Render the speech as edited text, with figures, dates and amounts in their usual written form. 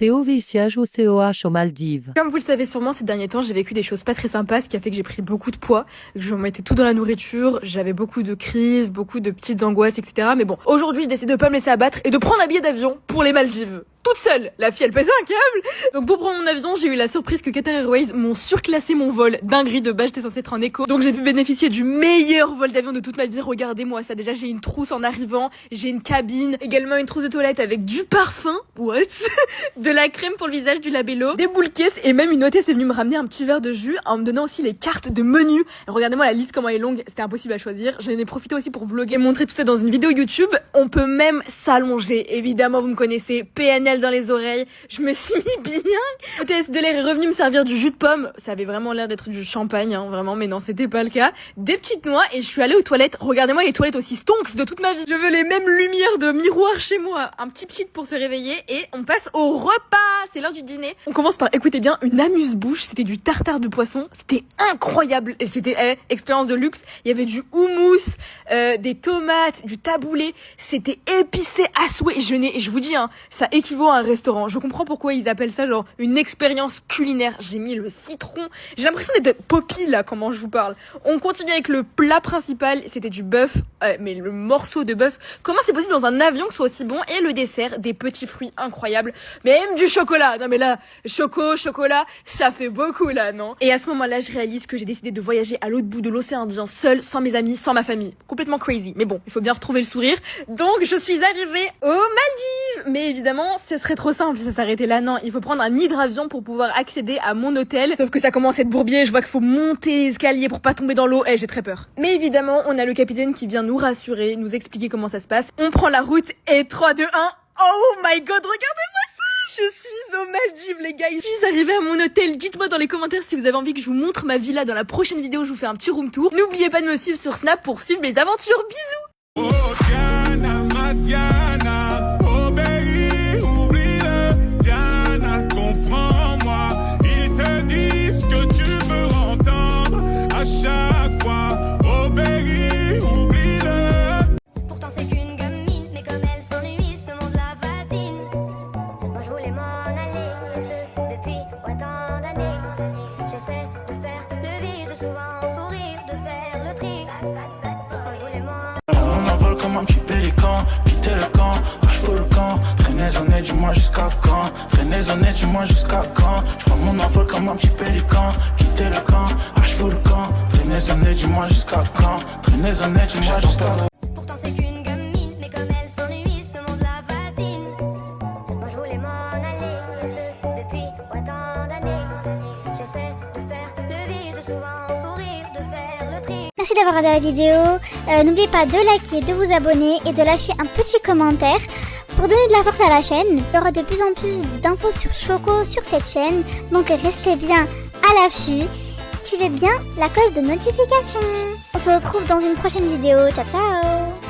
POV siège au COH aux Maldives. Comme vous le savez sûrement, ces derniers temps, j'ai vécu des choses pas très sympas, ce qui a fait que j'ai pris beaucoup de poids, que je mettais tout dans la nourriture, j'avais beaucoup de crises, beaucoup de petites angoisses, etc. Mais bon, aujourd'hui, je décide de pas me laisser abattre et de prendre un billet d'avion pour les Maldives. Toute seule, la fille elle pèse un câble. Donc pour prendre mon avion, j'ai eu la surprise que Qatar Airways m'ont surclassé mon vol. Dinguerie, de base j'étais censée être en éco. Donc j'ai pu bénéficier du meilleur vol d'avion de toute ma vie. Regardez-moi ça, déjà j'ai une trousse en arrivant, j'ai une cabine, également une trousse de toilette avec du parfum, what de la crème pour le visage, du labello, des boules caisses et même une hôtesse est venue me ramener un petit verre de jus en me donnant aussi les cartes de menu. Regardez-moi la liste comment elle est longue, c'était impossible à choisir. J'en ai profité aussi pour vlogger et montrer tout ça dans une vidéo YouTube. On peut même s'allonger, évidemment vous me connaissez, PNL dans les oreilles, je me suis mis bien. L'hôtesse de l'air est revenue me servir du jus de pomme, ça avait vraiment l'air d'être du champagne, hein, vraiment, mais non, c'était pas le cas. Des petites noix et je suis allée aux toilettes. Regardez-moi les toilettes aussi stonks de toute ma vie. Je veux les mêmes lumières de miroir chez moi. Un petit pchit pour se réveiller et on passe au repas. C'est l'heure du dîner. On commence par, écoutez bien, une amuse-bouche. C'était du tartare de poisson. C'était incroyable. Et c'était expérience de luxe. Il y avait du houmous, des tomates, du taboulé. C'était épicé à souhait. Je vous dis, hein, ça équivaut à un restaurant. Je comprends pourquoi ils appellent ça genre une expérience culinaire. J'ai mis le citron. J'ai l'impression d'être Poppy là, comment je vous parle. On continue avec le plat principal. C'était du bœuf, mais le morceau de bœuf. Comment c'est possible dans un avion que ce soit aussi bon? Et le dessert, des petits fruits incroyables. Mais même du chocolat. Non mais là, chocolat, ça fait beaucoup là, non? Et à ce moment-là, je réalise que j'ai décidé de voyager à l'autre bout de l'océan Indien, seule, sans mes amis, sans ma famille. Complètement crazy. Mais bon, il faut bien retrouver le sourire. Donc, je suis arrivée aux Maldives. Mais évidemment, ce serait trop simple si ça s'arrêtait là. Non, il faut prendre un hydravion pour pouvoir accéder à mon hôtel. Sauf que ça commence à être bourbier. Je vois qu'il faut monter les escaliers pour pas tomber dans l'eau. J'ai très peur. Mais évidemment, on a le capitaine qui vient nous rassurer, nous expliquer comment ça se passe. On prend la route et 3, 2, 1. Oh my god, regardez-moi ça! Je suis aux Maldives, les gars. Je suis arrivée à mon hôtel. Dites-moi dans les commentaires si vous avez envie que je vous montre ma villa dans la prochaine vidéo. Je vous fais un petit room tour. N'oubliez pas de me suivre sur Snap pour suivre mes aventures. Bisous! Oh Diana, ma Diana, obéis, oublie-le. Diana, comprends-moi. Ils te disent que tu veux entendre à chaque fois. Obéis, oublie-le. Pourtant c'est qu'une gamine, mais comme elle s'ennuie, ce monde la fascine. Moi je voulais m'en aller, et ce depuis autant d'années. J'essaie de faire le vide, souvent sourire, de faire le tri. Moi je voulais m'en On envole comme un petit pélican, quitter le camp, je fous le camp. Traînez en nez, dis-moi jusqu'à quand. Traînez en nez, dis-moi jusqu'à quand. Je prends mon envol comme un petit pélican, quitter le camp, je fous le camp. Traînez en nez, dis-moi jusqu'à quand. Traînez en nez, dis-moi jusqu'à quand. Pourtant c'est qu'une gamine, mais comme elle s'ennuie, ce monde la fascine. Moi je voulais m'en aller, et ce depuis autant d'années. J'essaie de faire le vide, souvent sourire, de faire le tri. Merci d'avoir regardé la vidéo. N'oubliez pas de liker, de vous abonner et de lâcher un petit commentaire pour donner de la force à la chaîne. Il y aura de plus en plus d'infos sur Choco sur cette chaîne, donc restez bien à l'affût. Activez bien la cloche de notification. On se retrouve dans une prochaine vidéo. Ciao ciao.